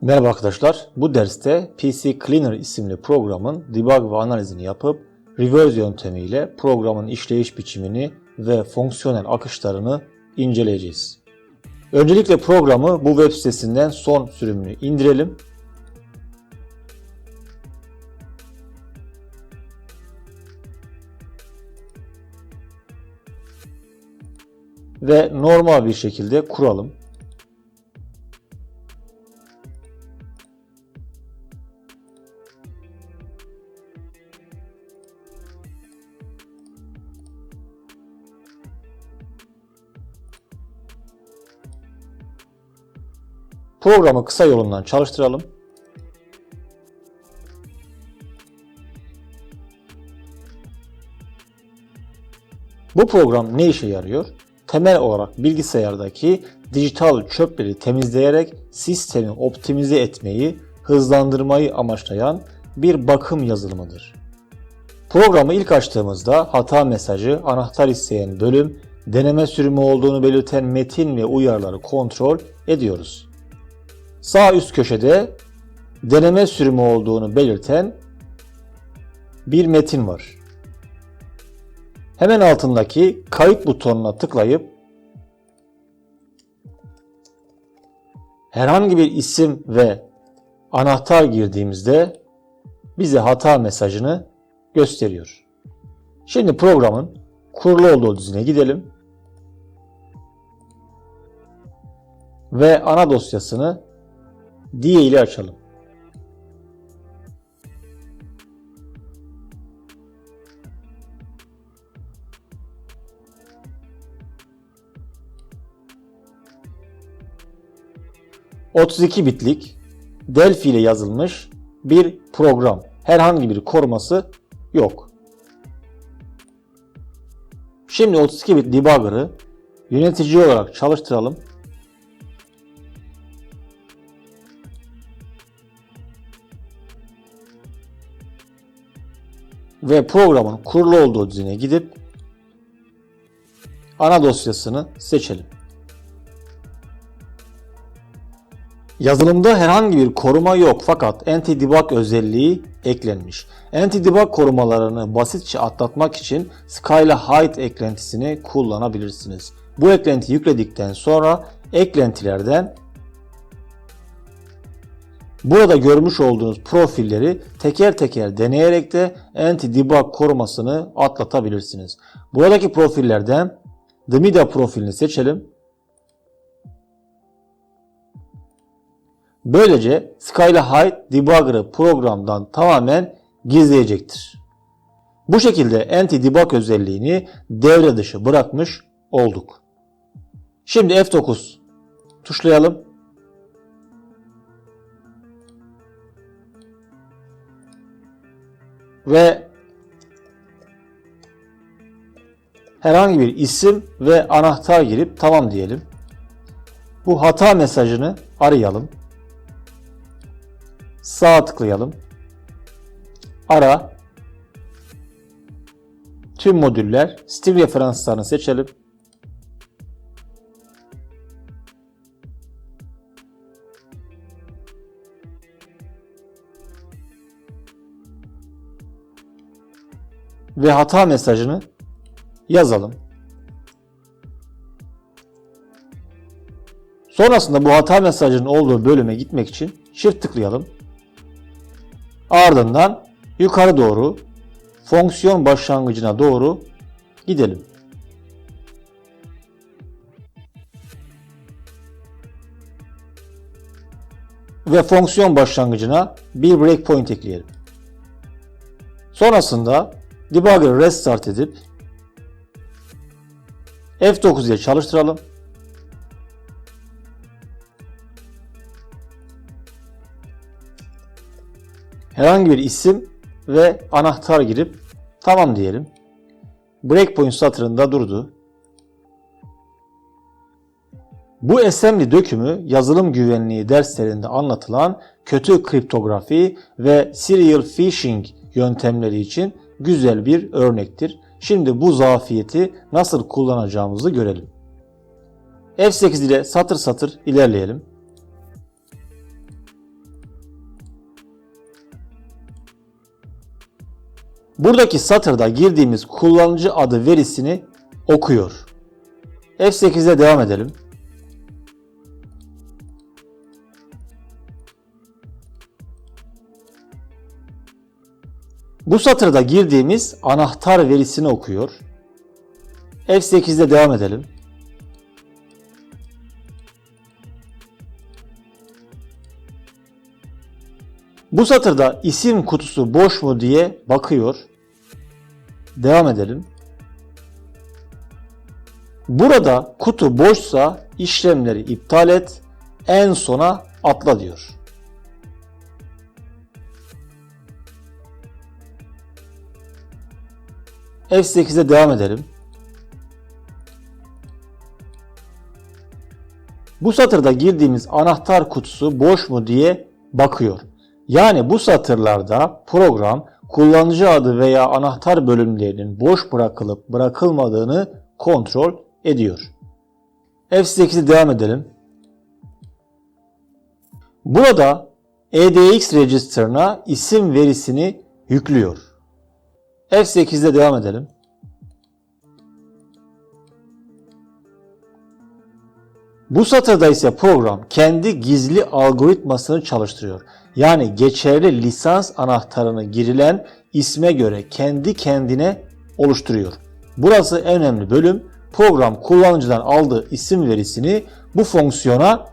Merhaba arkadaşlar, bu derste PC Cleaner isimli programın debug ve analizini yapıp reverse yöntemiyle programın işleyiş biçimini ve fonksiyonel akışlarını inceleyeceğiz. Öncelikle programı bu web sitesinden son sürümünü indirelim. Ve normal bir şekilde kuralım. Programı kısa yolundan çalıştıralım. Bu program ne işe yarıyor? Temel olarak bilgisayardaki dijital çöpleri temizleyerek sistemi optimize etmeyi, hızlandırmayı amaçlayan bir bakım yazılımıdır. Programı ilk açtığımızda hata mesajı, anahtar isteyen bölüm, deneme sürümü olduğunu belirten metin ve uyarıları kontrol ediyoruz. Sağ üst köşede deneme sürümü olduğunu belirten bir metin var. Hemen altındaki kayıt butonuna tıklayıp herhangi bir isim ve anahtar girdiğimizde bize hata mesajını gösteriyor. Şimdi programın kurulu olduğu düzine gidelim ve ana dosyasını diye ile açalım. ...32 bitlik Delphi ile yazılmış bir program. Herhangi bir koruması yok. Şimdi 32 bit debugger'ı yönetici olarak çalıştıralım. Ve programın kurulu olduğu düzene gidip ana dosyasını seçelim. Yazılımda herhangi bir koruma yok fakat anti-debug özelliği eklenmiş. Anti-debug korumalarını basitçe atlatmak için Skyla Hide eklentisini kullanabilirsiniz. Bu eklenti yükledikten sonra eklentilerden burada görmüş olduğunuz profilleri teker teker deneyerek de anti-debug korumasını atlatabilirsiniz. Buradaki profillerden DMIDA profilini seçelim. Böylece Skyla Hide debugger'ı programdan tamamen gizleyecektir. Bu şekilde anti-debug özelliğini devre dışı bırakmış olduk. Şimdi F9 tuşlayalım. Ve herhangi bir isim ve anahtar girip tamam diyelim. Bu hata mesajını arayalım. Sağa tıklayalım. Ara. Tüm modüller. Stil referanslarını seçelim. Ve hata mesajını yazalım. Sonrasında bu hata mesajının olduğu bölüme gitmek için Shift tıklayalım. Ardından yukarı doğru fonksiyon başlangıcına doğru gidelim. Ve fonksiyon başlangıcına bir breakpoint ekleyelim. Sonrasında debugger'ı restart edip F9 ile çalıştıralım. Herhangi bir isim ve anahtar girip tamam diyelim. Breakpoint satırında durdu. Bu assembly dökümü yazılım güvenliği derslerinde anlatılan kötü kriptografi ve serial phishing yöntemleri için güzel bir örnektir. Şimdi bu zafiyeti nasıl kullanacağımızı görelim. F8 ile satır satır ilerleyelim. Buradaki satırda girdiğimiz kullanıcı adı verisini okuyor. F8'e devam edelim. Bu satırda girdiğimiz anahtar verisini okuyor. F8'de devam edelim. Bu satırda isim kutusu boş mu diye bakıyor. Devam edelim. Burada kutu boşsa işlemleri iptal et, en sona atla diyor. F8'e devam edelim. Bu satırda girdiğimiz anahtar kutusu boş mu diye bakıyor. Yani bu satırlarda program kullanıcı adı veya anahtar bölümlerinin boş bırakılıp bırakılmadığını kontrol ediyor. F8'e devam edelim. Burada EDX register'ına isim verisini yüklüyor. F8'de devam edelim. Bu satırda ise program kendi gizli algoritmasını çalıştırıyor. Yani geçerli lisans anahtarını girilen isme göre kendi kendine oluşturuyor. Burası en önemli bölüm. Program kullanıcıdan aldığı isim verisini bu fonksiyona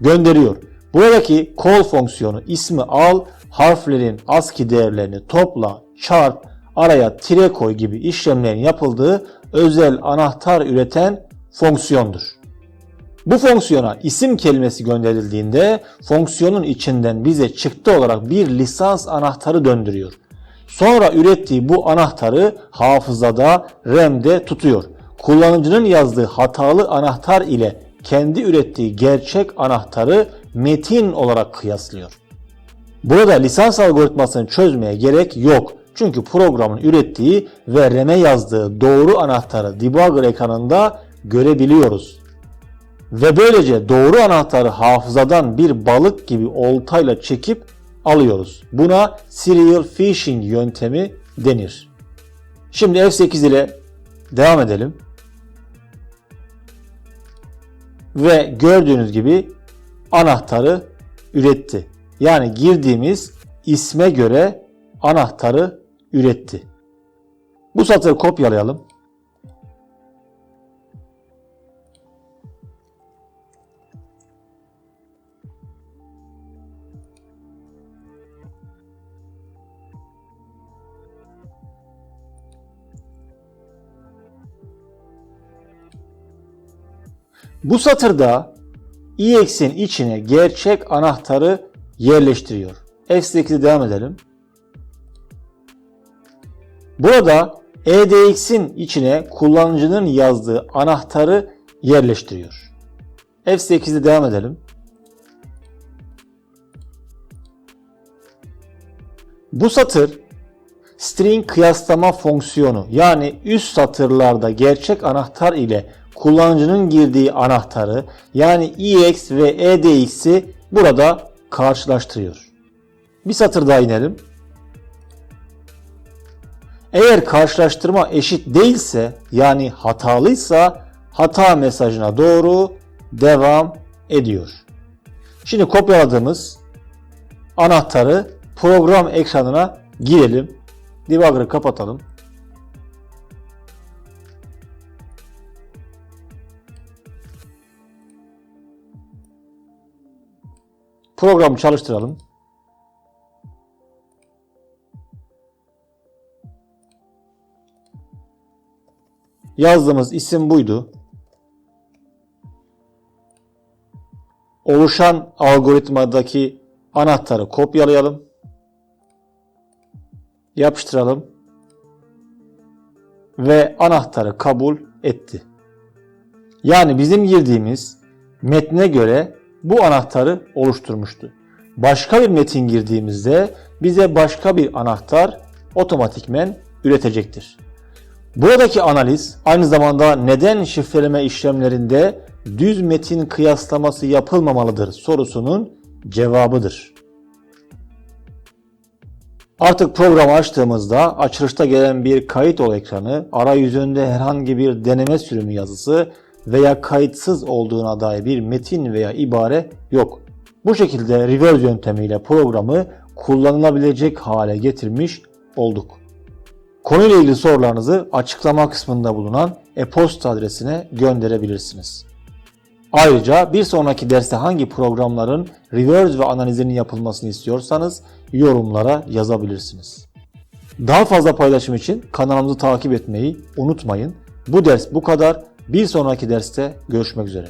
gönderiyor. Buradaki call fonksiyonu ismi al, harflerin ASCII değerlerini topla, çarp, araya tire koy gibi işlemlerin yapıldığı özel anahtar üreten fonksiyondur. Bu fonksiyona isim kelimesi gönderildiğinde fonksiyonun içinden bize çıktı olarak bir lisans anahtarı döndürüyor. Sonra ürettiği bu anahtarı hafızada, RAM'de tutuyor. Kullanıcının yazdığı hatalı anahtar ile kendi ürettiği gerçek anahtarı metin olarak kıyaslıyor. Burada lisans algoritmasını çözmeye gerek yok. Çünkü programın ürettiği ve RAM'e yazdığı doğru anahtarı debugger ekranında görebiliyoruz. Ve böylece doğru anahtarı hafızadan bir balık gibi oltayla çekip alıyoruz. Buna serial fishing yöntemi denir. Şimdi F8 ile devam edelim. Ve gördüğünüz gibi anahtarı üretti. Yani girdiğimiz isme göre anahtarı üretti. Bu satırı kopyalayalım. Bu satırda EX'in içine gerçek anahtarı yerleştiriyor. F8'e devam edelim. Burada EDX'in içine kullanıcının yazdığı anahtarı yerleştiriyor. F8'e devam edelim. Bu satır string kıyaslama fonksiyonu, yani üst satırlarda gerçek anahtar ile kullanıcının girdiği anahtarı, yani EX ve EDX'i burada karşılaştırıyor. Bir satır daha inelim. Eğer karşılaştırma eşit değilse, yani hatalıysa hata mesajına doğru devam ediyor. Şimdi kopyaladığımız anahtarı program ekranına girelim. Debugger'ı kapatalım. Programı çalıştıralım. Yazdığımız isim buydu. Oluşan algoritmadaki anahtarı kopyalayalım. Yapıştıralım. Ve anahtarı kabul etti. Yani bizim girdiğimiz metne göre bu anahtarı oluşturmuştu. Başka bir metin girdiğimizde bize başka bir anahtar otomatikmen üretecektir. Buradaki analiz aynı zamanda neden şifreleme işlemlerinde düz metin kıyaslaması yapılmamalıdır sorusunun cevabıdır. Artık programı açtığımızda açılışta gelen bir kayıt ol ekranı, arayüzünde herhangi bir deneme sürümü yazısı veya kayıtsız olduğuna dair bir metin veya ibare yok. Bu şekilde reverse yöntemiyle programı kullanılabilecek hale getirmiş olduk. Konuyla ilgili sorularınızı açıklama kısmında bulunan e-posta adresine gönderebilirsiniz. Ayrıca bir sonraki derste hangi programların reverse ve analizinin yapılmasını istiyorsanız yorumlara yazabilirsiniz. Daha fazla paylaşım için kanalımızı takip etmeyi unutmayın. Bu ders bu kadar. Bir sonraki derste görüşmek üzere.